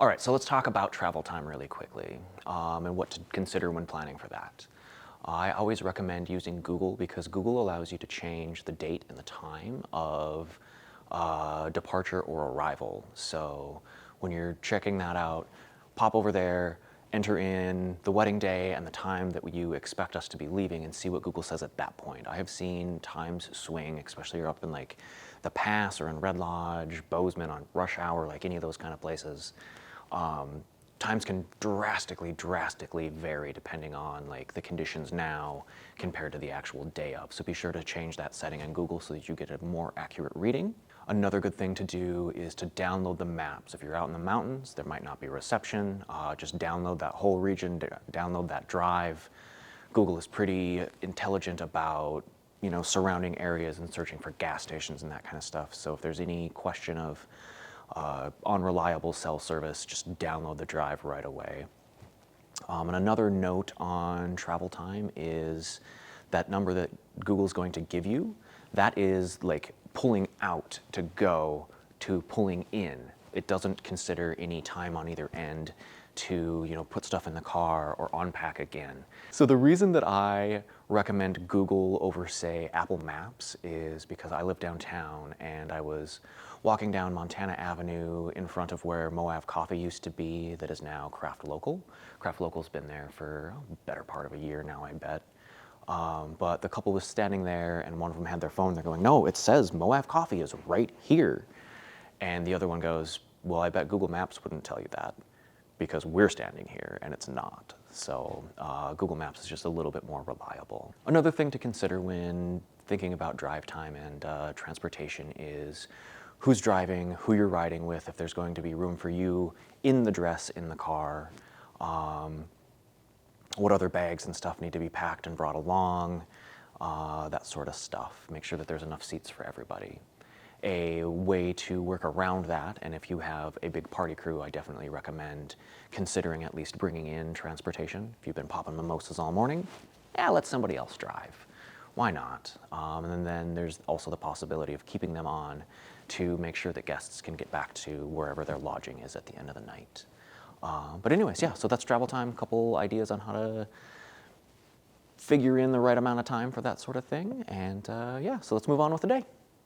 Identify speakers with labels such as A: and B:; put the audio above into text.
A: All right, so let's talk about travel time really quickly and what to consider when planning for that. I always recommend using Google because Google allows you to change the date and the time of departure or arrival. So when you're checking that out, pop over there, enter in the wedding day and the time that you expect us to be leaving and see what Google says at that point. I have seen times swing, especially you're up in like the Pass or in Red Lodge, Bozeman on rush hour, like any of those kind of places. Times can drastically vary depending on like the conditions now compared to the actual day of. So be sure to change that setting in Google so that you get a more accurate reading. Another good thing to do is to download the maps. If you're out in the mountains, there might not be reception. Just download that whole region, download that drive. Google is pretty intelligent about surrounding areas and searching for gas stations and that kind of stuff. So if there's any question of unreliable cell service, just download the drive right away. And another note on travel time is that number that Google's going to give you, that is like pulling out to go to pulling in. It doesn't consider any time on either end to put stuff in the car or unpack again. So the reason that I recommend Google over, say, Apple Maps is because I live downtown and I was walking down Montana Avenue in front of where Moab Coffee used to be that is now Craft Local. Craft Local's been there for a better part of a year now, I bet. But the couple was standing there and one of them had their phone. They're going, "No, it says Moab Coffee is right here." And the other one goes, "Well, I bet Google Maps wouldn't tell you that because we're standing here and it's not." So Google Maps is just a little bit more reliable. Another thing to consider when thinking about drive time and transportation is who's driving, who you're riding with, if there's going to be room for you in the dress in the car, what other bags and stuff need to be packed and brought along, that sort of stuff. Make sure that there's enough seats for everybody. A way to work around that, and if you have a big party crew, I definitely recommend considering at least bringing in transportation. If you've been popping mimosas all morning, let somebody else drive. Why not? And then there's also the possibility of keeping them on to make sure that guests can get back to wherever their lodging is at the end of the night. But anyways, yeah, so that's travel time. A couple ideas on how to figure in the right amount of time for that sort of thing. And yeah, so let's move on with the day.